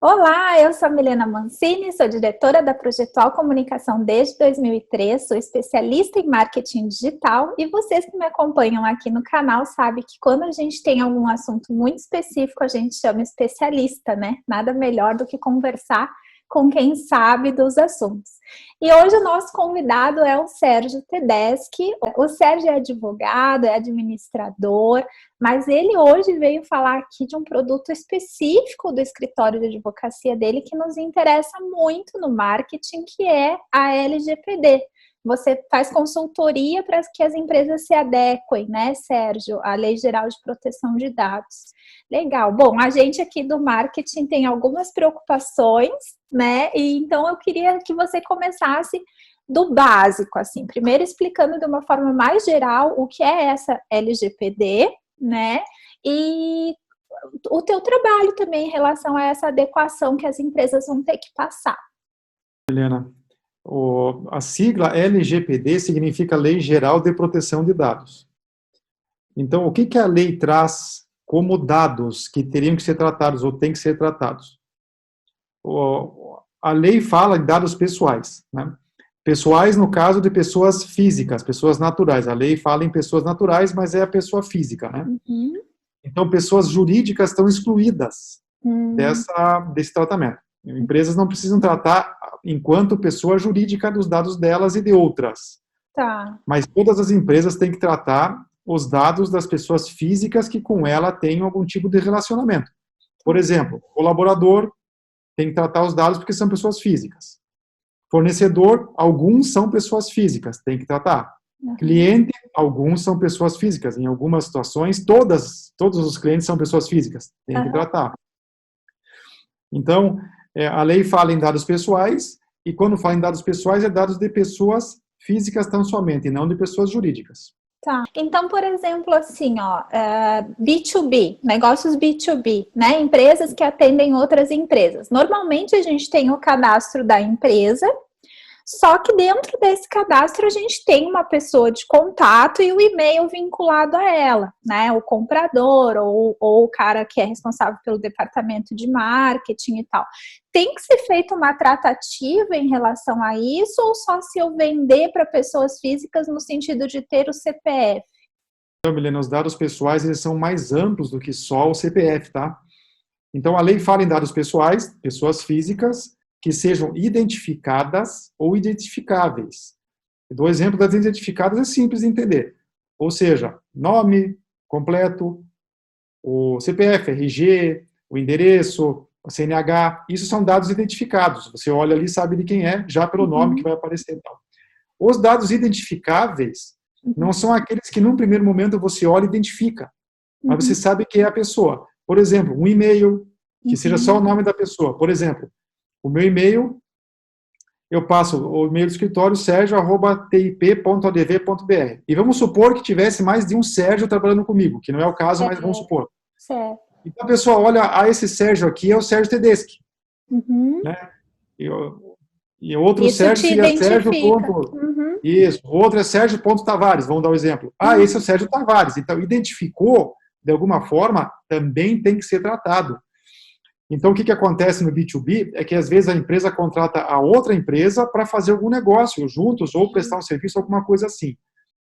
Olá, eu sou a Milena Mancini, sou diretora da Projetual Comunicação desde 2003, sou especialista em marketing digital e vocês que me acompanham aqui no canal sabem que quando a gente tem algum assunto muito específico, a gente chama especialista, né? Nada melhor do que conversar com quem sabe dos assuntos. E hoje o nosso convidado é o Sérgio Tedeschi. O Sérgio é advogado, é administrador, mas ele hoje veio falar aqui de um produto específico do escritório de advocacia dele que nos interessa muito no marketing, que é a LGPD. Você faz consultoria para que as empresas se adequem, né, Sérgio, à Lei Geral de Proteção de Dados. Legal. Bom, a gente aqui do marketing tem algumas preocupações, né? E então eu queria que você começasse do básico, assim, primeiro explicando de uma forma mais geral o que é essa LGPD, né? E o teu trabalho também em relação a essa adequação que as empresas vão ter que passar. Helena, a sigla LGPD significa Lei Geral de Proteção de Dados. Então, o que a lei traz como dados que teriam que ser tratados ou têm que ser tratados? A lei fala em dados pessoais, né? Pessoais no caso de pessoas físicas, pessoas naturais. A lei fala em pessoas naturais, mas é a pessoa física, né? Uhum. Então, pessoas jurídicas estão excluídas desse tratamento. Empresas não precisam tratar, enquanto pessoa jurídica, dos dados delas e de outras. Tá. Mas todas as empresas têm que tratar os dados das pessoas físicas que com ela têm algum tipo de relacionamento. Por exemplo, colaborador tem que tratar os dados porque são pessoas físicas. Fornecedor, alguns são pessoas físicas, tem que tratar. Cliente, alguns são pessoas físicas. Em algumas situações, todos os clientes são pessoas físicas, tem que tratar. Então, a lei fala em dados pessoais, e quando fala em dados pessoais, é dados de pessoas físicas tão somente, e não de pessoas jurídicas. Tá. Então, por exemplo, assim, ó, B2B, negócios B2B, né? Empresas que atendem outras empresas. Normalmente a gente tem o cadastro da empresa, só que dentro desse cadastro a gente tem uma pessoa de contato e o e-mail vinculado a ela, né? O comprador ou o cara que é responsável pelo departamento de marketing e tal. Tem que ser feita uma tratativa em relação a isso ou só se eu vender para pessoas físicas no sentido de ter o CPF? Então, Milena, os dados pessoais eles são mais amplos do que só o CPF, tá? Então, a lei fala em dados pessoais, pessoas físicas, que sejam identificadas ou identificáveis. Eu dou exemplo das identificadas, é simples de entender. Ou seja, nome completo, o CPF, RG, o endereço, o CNH, isso são dados identificados. Você olha ali e sabe de quem é, já pelo nome que vai aparecer. Então. Os dados identificáveis não são aqueles que, num primeiro momento, você olha e identifica, mas você sabe quem é a pessoa. Por exemplo, um e-mail, que seja só o nome da pessoa. Por exemplo, o meu e-mail, eu passo o e-mail do escritório sergio@tip.adv.br. E vamos supor que tivesse mais de um Sérgio trabalhando comigo, que não é o caso, mas vamos supor. Certo. Então a pessoa olha, esse Sérgio aqui é o Sérgio Tedeschi. Né? E outro Isso Sérgio te seria identifica. Sérgio. Isso, o outro é Sérgio Tavares, vamos dar um exemplo. Esse é o Sérgio Tavares. Então, identificou, de alguma forma, também tem que ser tratado. Então, o que acontece no B2B é que, às vezes, a empresa contrata a outra empresa para fazer algum negócio juntos ou prestar um serviço, alguma coisa assim.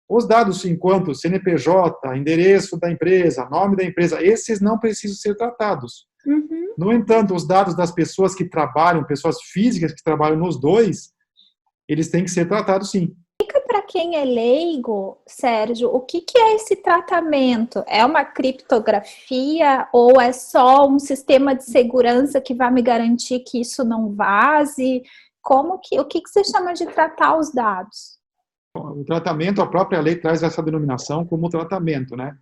Os dados, enquanto CNPJ, endereço da empresa, nome da empresa, esses não precisam ser tratados. No entanto, os dados das pessoas que trabalham, pessoas físicas que trabalham nos dois, eles têm que ser tratados sim. Para quem é leigo, Sérgio, o que é esse tratamento? É uma criptografia ou é só um sistema de segurança que vai me garantir que isso não vaze? O que você chama de tratar os dados? O tratamento, a própria lei traz essa denominação como tratamento, né?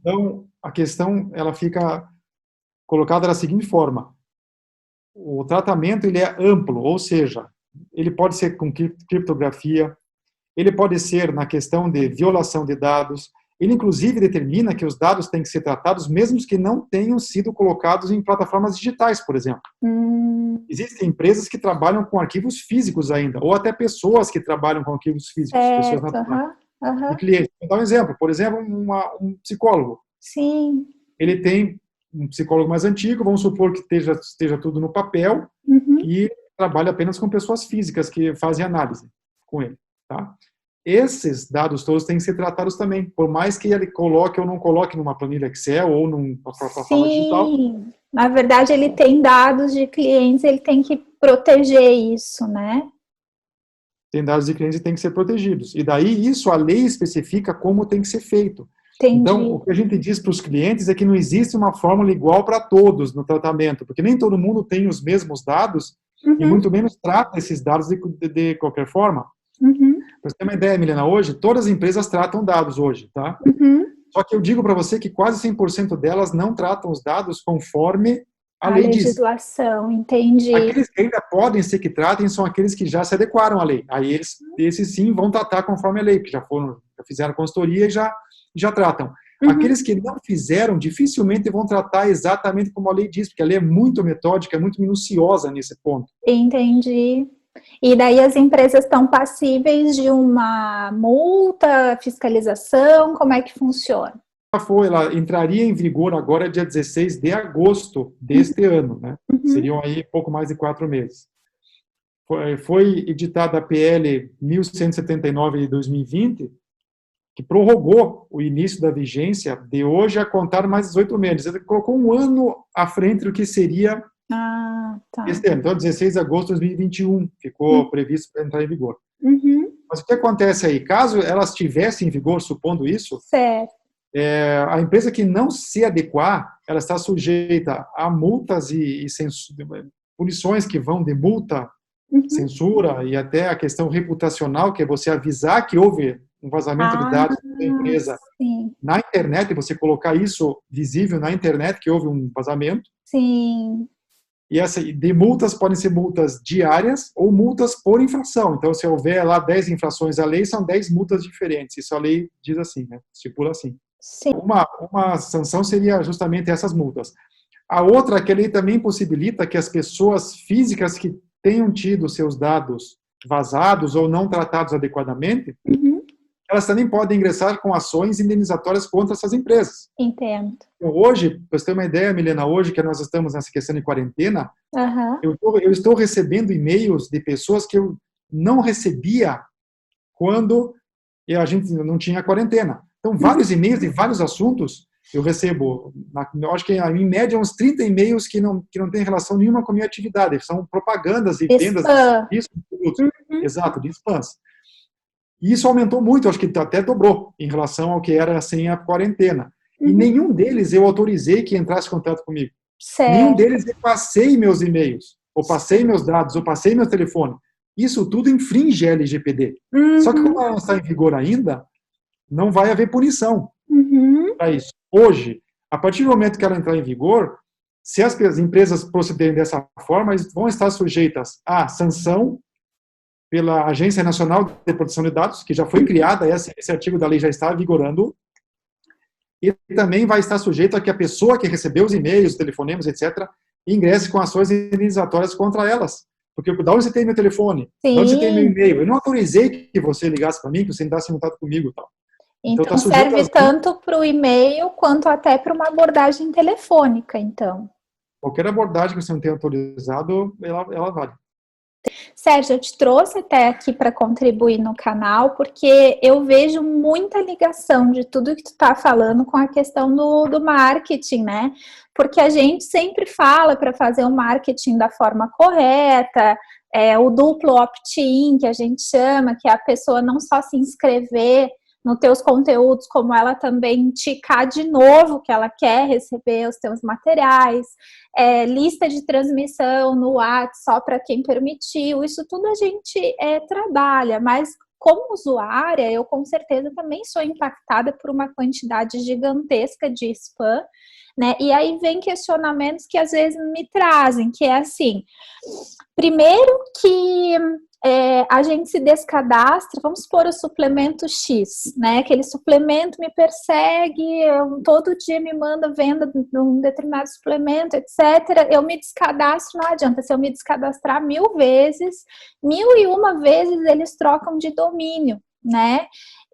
Então, a questão, ela fica colocada da seguinte forma. O tratamento, ele é amplo, ou seja, ele pode ser com criptografia, ele pode ser na questão de violação de dados, ele inclusive determina que os dados têm que ser tratados mesmo que não tenham sido colocados em plataformas digitais, por exemplo. Existem empresas que trabalham com arquivos físicos ainda, ou até pessoas que trabalham com arquivos físicos, pessoas naturais. E clientes. Vou dar um exemplo, por exemplo, um psicólogo. Sim. Ele tem um psicólogo mais antigo, vamos supor que esteja tudo no papel, e trabalha apenas com pessoas físicas que fazem análise com ele, tá? Esses dados todos têm que ser tratados também, por mais que ele coloque ou não coloque numa planilha Excel ou numa plataforma digital. Sim, na verdade ele tem dados de clientes, ele tem que proteger isso, né? Tem dados de clientes que têm que ser protegidos. E daí isso a lei especifica como tem que ser feito. Entendi. Então, o que a gente diz para os clientes é que não existe uma fórmula igual para todos no tratamento, porque nem todo mundo tem os mesmos dados e muito menos trata esses dados de qualquer forma. Para você ter uma ideia, Milena, hoje, todas as empresas tratam dados hoje, tá? Só que eu digo para você que quase 100% delas não tratam os dados conforme a lei diz. A legislação, entendi. Aqueles que ainda podem ser que tratem são aqueles que já se adequaram à lei. Aí esses sim vão tratar conforme a lei, que já fizeram consultoria e já tratam. Aqueles que não fizeram, dificilmente vão tratar exatamente como a lei diz, porque a lei é muito metódica, é muito minuciosa nesse ponto. Entendi. E daí as empresas estão passíveis de uma multa, fiscalização, como é que funciona? Ela entraria em vigor agora dia 16 de agosto deste ano, né? Seriam aí pouco mais de 4 meses. Foi editada a PL 1179 de 2020, que prorrogou o início da vigência de hoje a contar mais 18 meses. Ele colocou um ano à frente do que seria este ano. Então, 16 de agosto de 2021 ficou previsto para entrar em vigor. Mas o que acontece aí? Caso ela estivesse em vigor, supondo isso, certo. A empresa que não se adequar, ela está sujeita a multas e punições que vão de multa, censura e até a questão reputacional, que é você avisar que houve um vazamento de dados da empresa na internet, você colocar isso visível na internet, que houve um vazamento. Sim. E de multas podem ser multas diárias ou multas por infração. Então, se houver lá 10 infrações à lei, são 10 multas diferentes. Isso a lei diz assim, né? Estipula assim. Sim. Uma sanção seria justamente essas multas. A outra é que a lei também possibilita que as pessoas físicas que tenham tido seus dados vazados ou não tratados adequadamente, elas também podem ingressar com ações indenizatórias contra essas empresas. Entendo. Então, hoje, para você ter uma ideia, Milena, hoje que nós estamos nessa questão de quarentena, eu estou recebendo e-mails de pessoas que eu não recebia quando a gente não tinha quarentena. Então, vários e-mails de vários assuntos eu recebo. Eu acho que, em média, uns 30 e-mails que não têm relação nenhuma com a minha atividade. São propagandas e vendas de produtos. Exato, de spams. E isso aumentou muito, acho que até dobrou em relação ao que era sem a quarentena. E nenhum deles eu autorizei que entrasse em contato comigo. Certo. Nenhum deles eu passei meus e-mails, ou passei meus dados, ou passei meu telefone. Isso tudo infringe a LGPD. Só que como ela não está em vigor ainda, não vai haver punição para isso. Hoje, a partir do momento que ela entrar em vigor, se as empresas procederem dessa forma, eles vão estar sujeitas à sanção pela Agência Nacional de Proteção de Dados, que já foi criada, esse artigo da lei já está vigorando, e também vai estar sujeito a que a pessoa que recebeu os e-mails, telefonemas, etc., ingresse com ações indenizatórias contra elas. Porque da onde você tem meu telefone? Sim. Da onde você tem meu e-mail? Eu não autorizei que você ligasse para mim, que você entrasse em contato comigo e tal. Então tá serve tanto para o e-mail quanto até para uma abordagem telefônica, então. Qualquer abordagem que você não tenha autorizado, ela vale. Sérgio, eu te trouxe até aqui para contribuir no canal, porque eu vejo muita ligação de tudo que tu está falando com a questão do marketing, né? Porque a gente sempre fala para fazer o marketing da forma correta, o duplo opt-in, que a gente chama, que é a pessoa não só se inscrever nos teus conteúdos, como ela também ticar de novo que ela quer receber os teus materiais, lista de transmissão no WhatsApp só para quem permitiu, isso tudo a gente trabalha, mas como usuária, eu com certeza também sou impactada por uma quantidade gigantesca de spam, né? E aí vem questionamentos que às vezes me trazem, que é assim, primeiro que a gente se descadastra, vamos supor o suplemento X, né? Aquele suplemento me persegue, todo dia me manda venda de um determinado suplemento, etc. Eu me descadastro, não adianta, se eu me descadastrar 1000 vezes, 1001 vezes eles trocam de domínio, né?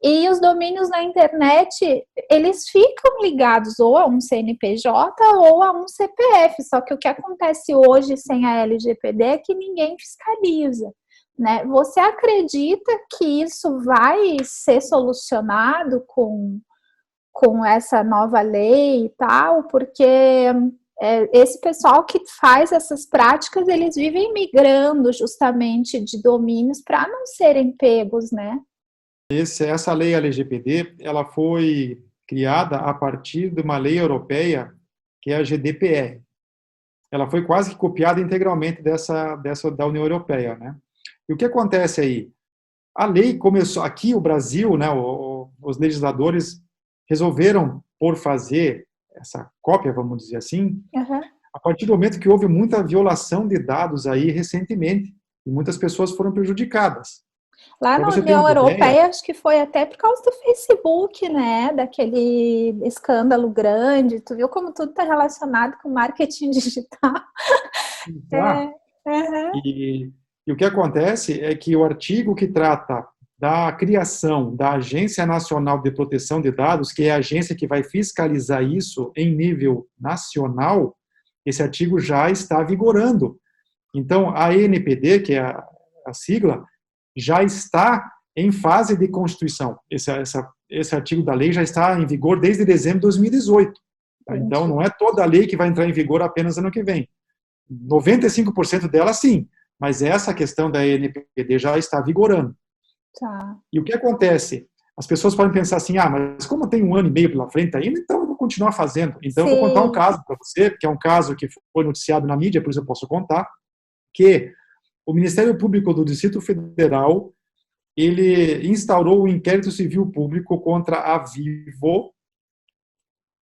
E os domínios na internet, eles ficam ligados ou a um CNPJ ou a um CPF, só que o que acontece hoje sem a LGPD é que ninguém fiscaliza, né? Você acredita que isso vai ser solucionado com essa nova lei e tal? Porque esse pessoal que faz essas práticas, eles vivem migrando justamente de domínios para não serem pegos, né? Essa lei LGPD, ela foi criada a partir de uma lei europeia, que é a GDPR. Ela foi quase que copiada integralmente dessa da União Europeia, né? E o que acontece aí? A lei começou, aqui o Brasil, né, os legisladores resolveram por fazer essa cópia, vamos dizer assim, a partir do momento que houve muita violação de dados aí recentemente, e muitas pessoas foram prejudicadas. Lá Pra na você ter União uma ideia, Europeia, acho que foi até por causa do Facebook, né? Daquele escândalo grande. Tu viu como tudo está relacionado com marketing digital? tá? Uhum. E o que acontece é que o artigo que trata da criação da Agência Nacional de Proteção de Dados, que é a agência que vai fiscalizar isso em nível nacional, esse artigo já está vigorando. Então, a ANPD, que é a sigla, já está em fase de constituição. Esse artigo da lei já está em vigor desde dezembro de 2018. Tá? Então, não é toda a lei que vai entrar em vigor apenas ano que vem. 95% dela, sim, mas essa questão da ANPD já está vigorando. Tá. E o que acontece? As pessoas podem pensar assim, mas como tem 1 ano e meio pela frente ainda, então eu vou continuar fazendo. Então eu vou contar um caso para você, que é um caso que foi noticiado na mídia, por isso eu posso contar, que o Ministério Público do Distrito Federal, ele instaurou um inquérito civil público contra a Vivo,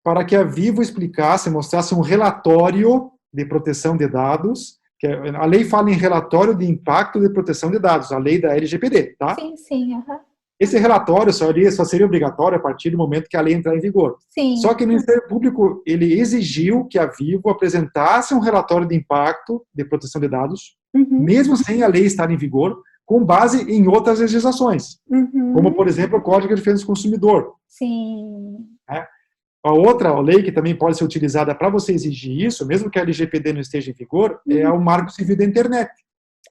para que a Vivo explicasse, mostrasse um relatório de proteção de dados, que a lei fala em relatório de impacto de proteção de dados, a lei da LGPD, tá? Sim. Esse relatório só seria obrigatório a partir do momento que a lei entrar em vigor. Sim. Só que o Ministério Público, ele exigiu que a Vivo apresentasse um relatório de impacto de proteção de dados, mesmo sem a lei estar em vigor, com base em outras legislações, como, por exemplo, o Código de Defesa do Consumidor. Sim. A outra lei que também pode ser utilizada para você exigir isso, mesmo que a LGPD não esteja em vigor, é o Marco Civil da Internet.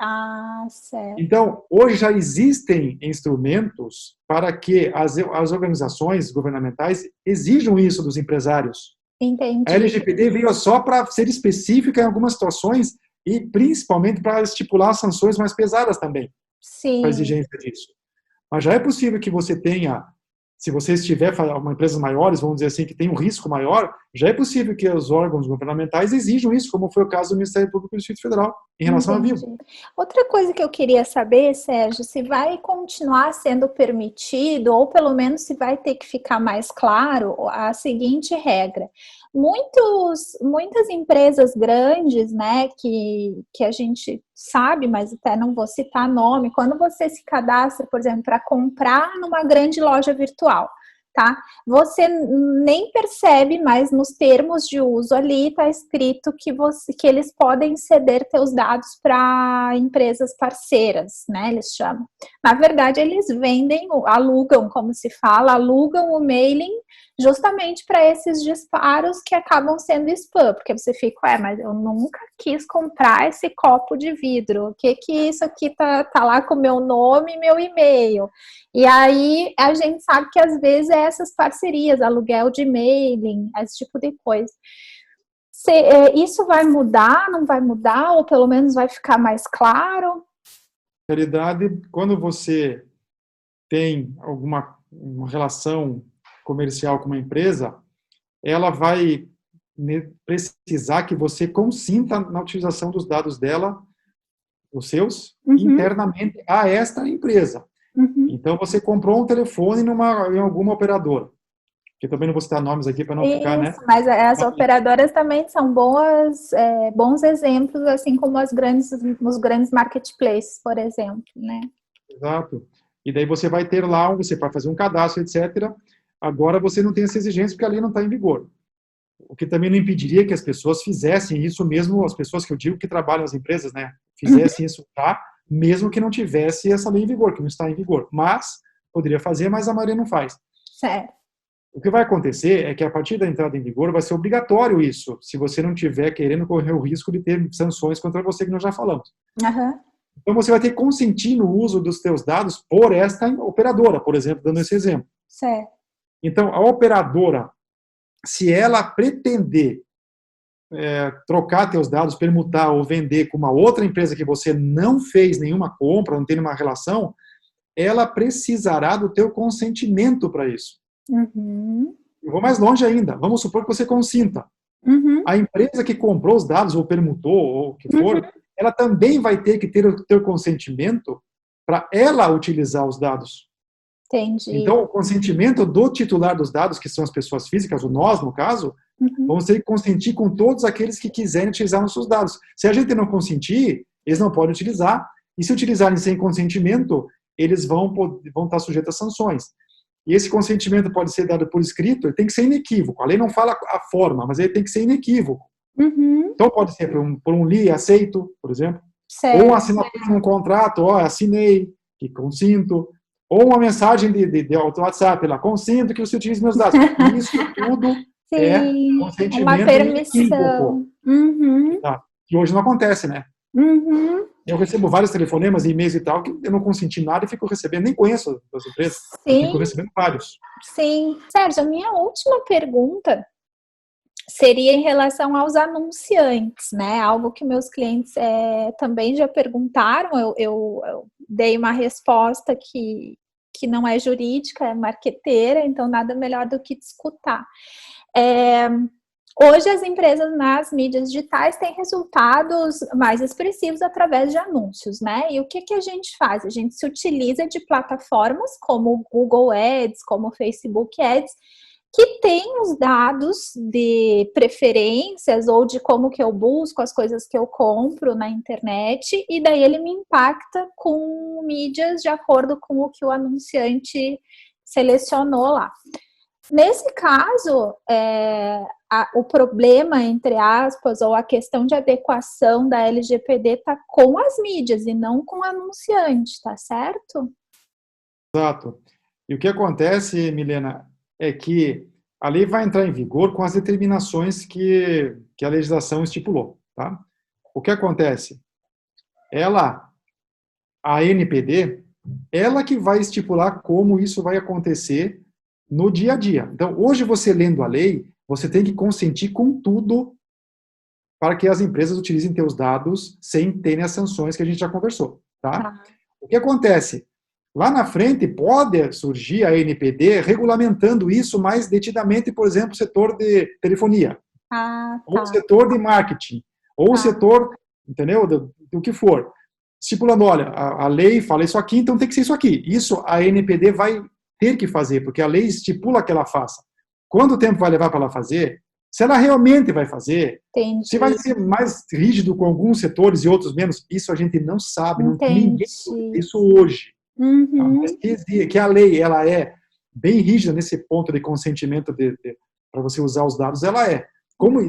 Ah, certo. Então, hoje já existem instrumentos para que as organizações governamentais exijam isso dos empresários. Entendi. A LGPD veio só para ser específica em algumas situações e principalmente para estipular sanções mais pesadas também, para a exigência disso. Mas já é possível que você tenha, se você estiver uma empresas maiores, vamos dizer assim, que tem um risco maior, já é possível que os órgãos governamentais exijam isso, como foi o caso do Ministério Público do Distrito Federal, em relação à Vivo. Outra coisa que eu queria saber, Sérgio, se vai continuar sendo permitido, ou pelo menos se vai ter que ficar mais claro a seguinte regra. Muitas empresas grandes, né, que a gente sabe, mas até não vou citar nome, quando você se cadastra, por exemplo, para comprar numa grande loja virtual, tá? Você nem percebe, mas nos termos de uso ali está escrito que eles podem ceder teus dados para empresas parceiras, né? Eles chamam. Na verdade, eles vendem, alugam, como se fala, alugam o mailing justamente para esses disparos que acabam sendo spam, porque você fica, mas eu nunca quis comprar esse copo de vidro, o que isso aqui tá lá com o meu nome e meu e-mail? E aí a gente sabe que às vezes é essas parcerias, aluguel de mailing, esse tipo de coisa. Isso vai mudar, não vai mudar, ou pelo menos vai ficar mais claro? Na realidade, quando você tem uma relação comercial com uma empresa, ela vai precisar que você consinta na utilização dos dados dela, os seus, internamente a esta empresa. Então, você comprou um telefone em alguma operadora, que também não vou citar nomes aqui para não ficar, né? Mas as operadoras também são bons exemplos, assim como os grandes marketplaces, por exemplo, né? Exato. E daí você vai ter lá, você vai fazer um cadastro, etc. Agora você não tem essa exigência porque a lei não está em vigor. O que também não impediria que as pessoas fizessem isso mesmo, as pessoas que eu digo que trabalham nas empresas, né? Fizessem isso, tá? Mesmo que não tivesse essa lei em vigor, que não está em vigor. Mas poderia fazer, mas a maioria não faz. Certo. O que vai acontecer é que a partir da entrada em vigor vai ser obrigatório isso, se você não estiver querendo correr o risco de ter sanções contra você, que nós já falamos. Uhum. Então você vai ter que consentir no uso dos seus dados por esta operadora, por exemplo, dando esse exemplo. Certo. Então a operadora, se ela pretender trocar teus dados, permutar ou vender com uma outra empresa que você não fez nenhuma compra, não tem nenhuma relação, ela precisará do teu consentimento para isso. Uhum. Eu vou mais longe ainda. Vamos supor que você consinta. Uhum. A empresa que comprou os dados, ou permutou, ou o que for, Uhum. ela também vai ter que ter o teu consentimento para ela utilizar os dados. Entendi. Então, o consentimento do titular dos dados, que são as pessoas físicas, ou nós, no caso, vamos ter que consentir com todos aqueles que quiserem utilizar nossos dados. Se a gente não consentir, eles não podem utilizar, e se utilizarem sem consentimento, eles vão estar sujeitos a sanções. E esse consentimento pode ser dado por escrito, ele tem que ser inequívoco. A lei não fala a forma, mas ele tem que ser inequívoco. Uhum. Então pode ser por um li aceito, por exemplo, Certo. ou uma assinatura num contrato, assinei, que consinto, ou uma mensagem de WhatsApp, lá, consinto que você utilize meus dados. Isso tudo é consentimento uma permissão. inequívoco. Uhum. Tá? Que hoje não acontece, né? Uhum. Eu recebo vários telefonemas e e-mails e tal, que eu não consenti nada e fico recebendo, nem conheço as empresas, eu fico recebendo vários. Sim. Sérgio, a minha última pergunta seria em relação aos anunciantes, né? Algo que meus clientes também já perguntaram, eu dei uma resposta que não é jurídica, é marqueteira, então nada melhor do que te escutar. Hoje as empresas nas mídias digitais têm resultados mais expressivos através de anúncios, né? E o que a gente faz? A gente se utiliza de plataformas como o Google Ads, como o Facebook Ads, que tem os dados de preferências ou de como que eu busco as coisas que eu compro na internet, e daí ele me impacta com mídias de acordo com o que o anunciante selecionou lá. Nesse caso, o problema, entre aspas, ou a questão de adequação da LGPD está com as mídias e não com o anunciante, tá certo? Exato. E o que acontece, Milena, é que a lei vai entrar em vigor com as determinações que a legislação estipulou. Tá? O que acontece? A ANPD, ela que vai estipular como isso vai acontecer no dia a dia. Então, hoje você lendo a lei, você tem que consentir com tudo para que as empresas utilizem teus dados sem terem as sanções que a gente já conversou. Tá? O que acontece? Lá na frente pode surgir a ANPD regulamentando isso mais detidamente, por exemplo, o setor de telefonia, ou o setor de marketing, ou o setor, entendeu, do que for. Estipulando, olha, a lei fala isso aqui, então tem que ser isso aqui. Isso a ANPD vai ter que fazer, porque a lei estipula que ela faça. Quanto tempo vai levar para ela fazer? Se ela realmente vai fazer, se vai ser mais rígido com alguns setores e outros menos, isso a gente não sabe, ninguém sabe isso hoje. Uhum. Mas que a lei ela é bem rígida nesse ponto de consentimento para você usar os dados, ela é.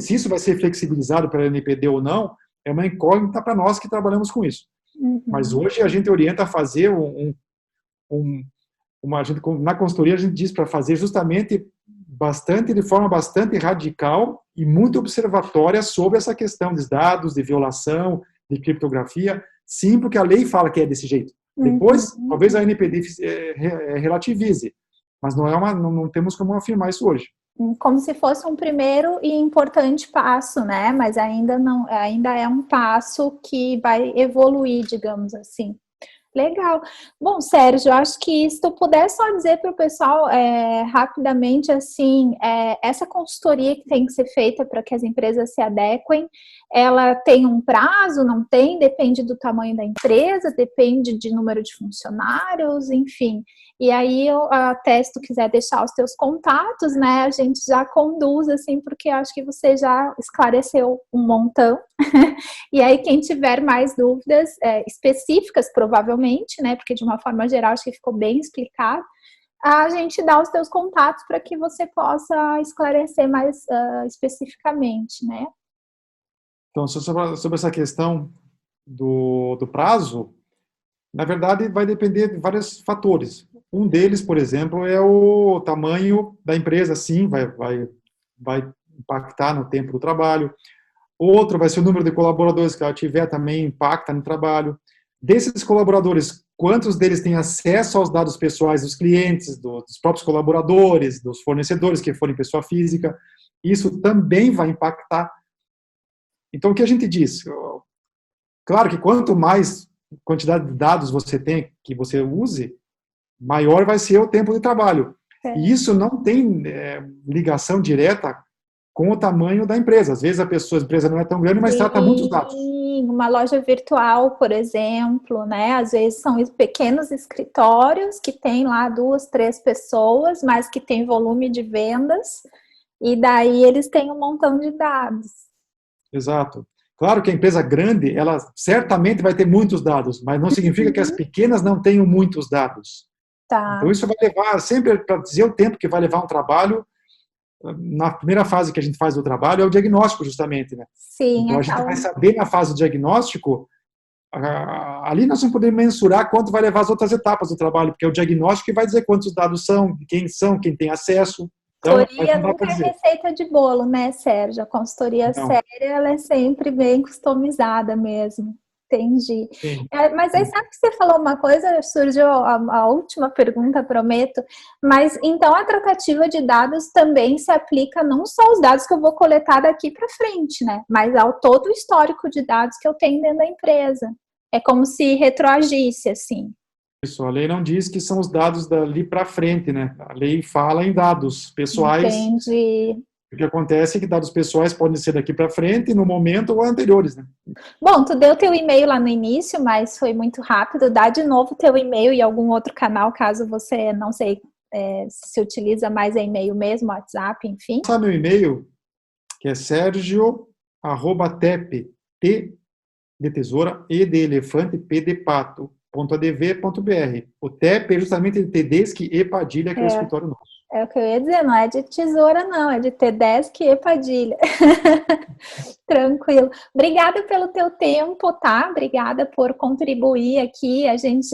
Se isso vai ser flexibilizado pela NPD ou não, é uma incógnita para nós que trabalhamos com isso. Uhum. Mas hoje a gente orienta a fazer na consultoria a gente diz para fazer justamente de forma bastante radical e muito observatória sobre essa questão dos dados, de violação, de criptografia, sim, porque a lei fala que é desse jeito. Depois, talvez a NPD relativize, mas não temos como afirmar isso hoje. Como se fosse um primeiro e importante passo, né? Mas ainda é um passo que vai evoluir, digamos assim. Legal. Bom, Sérgio, acho que se tu puder só dizer para o pessoal rapidamente, assim, essa consultoria que tem que ser feita para que as empresas se adequem, ela tem um prazo, não tem? Depende do tamanho da empresa, depende de número de funcionários, enfim. E aí, até se tu quiser deixar os teus contatos, né, a gente já conduz, assim, porque eu acho que você já esclareceu um montão. E aí, quem tiver mais dúvidas específicas, provavelmente, né, porque de uma forma geral acho que ficou bem explicado, a gente dá os teus contatos para que você possa esclarecer mais especificamente, né? Então, sobre essa questão do prazo, na verdade, vai depender de vários fatores. Um deles, por exemplo, é o tamanho da empresa, sim, vai impactar no tempo do trabalho. Outro vai ser o número de colaboradores que ela tiver, também impacta no trabalho. Desses colaboradores, quantos deles têm acesso aos dados pessoais dos clientes, dos próprios colaboradores, dos fornecedores que forem pessoa física, isso também vai impactar. Então, o que a gente diz? Claro que quanto mais quantidade de dados você tem, que você use, maior vai ser o tempo de trabalho. E isso não tem ligação direta com o tamanho da empresa. Às vezes a empresa não é tão grande, mas trata muitos dados. Uma loja virtual, por exemplo, né? Às vezes são pequenos escritórios que tem lá 2, 3 pessoas, mas que tem volume de vendas, e daí eles têm um montão de dados. Exato. Claro que a empresa grande, ela certamente vai ter muitos dados, mas não significa que as pequenas não tenham muitos dados. Tá. Então isso vai levar, sempre para dizer o tempo que vai levar um trabalho, na primeira fase que a gente faz do trabalho é o diagnóstico, justamente, né? Sim, então a gente vai saber na fase do diagnóstico, ali nós vamos poder mensurar quanto vai levar as outras etapas do trabalho, porque é o diagnóstico que vai dizer quantos dados são, quem tem acesso. Então, consultoria nunca é receita de bolo, né, Sérgio? A consultoria séria, ela é sempre bem customizada mesmo. Entendi. Mas aí sabe que você falou uma coisa, surgiu a última pergunta, prometo, mas então a tratativa de dados também se aplica não só aos dados que eu vou coletar daqui para frente, né, mas ao todo o histórico de dados que eu tenho dentro da empresa. É como se retroagisse, assim. Isso, a lei não diz que são os dados dali para frente, né? A lei fala em dados pessoais. Entendi. O que acontece é que dados pessoais podem ser daqui para frente, no momento ou anteriores, né? Bom, tu deu teu e-mail lá no início, mas foi muito rápido. Dá de novo teu e-mail e algum outro canal, caso você, não sei, se utiliza mais e-mail mesmo, WhatsApp, enfim. Meu e-mail, que é sergio@tep, T de tesoura, E de elefante, P de pato, .adv.br. O TEP é justamente de Tedeschi e Padilha, que é o escritório nosso. É o que eu ia dizer, não é de tesoura, não, é de Tedeschi e Padilha. Tranquilo. Obrigada pelo teu tempo, tá? Obrigada por contribuir aqui. A gente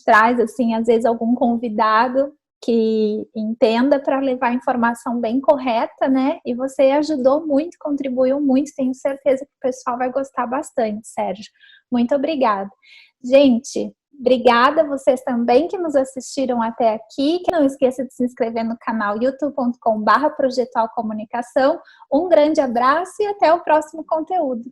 traz, assim, às vezes algum convidado que entenda para levar a informação bem correta, né? E você ajudou muito, contribuiu muito. Tenho certeza que o pessoal vai gostar bastante, Sérgio. Muito obrigada. Gente, obrigada a vocês também que nos assistiram até aqui. Que não esqueça de se inscrever no canal youtube.com/projetualcomunicação. Um grande abraço e até o próximo conteúdo.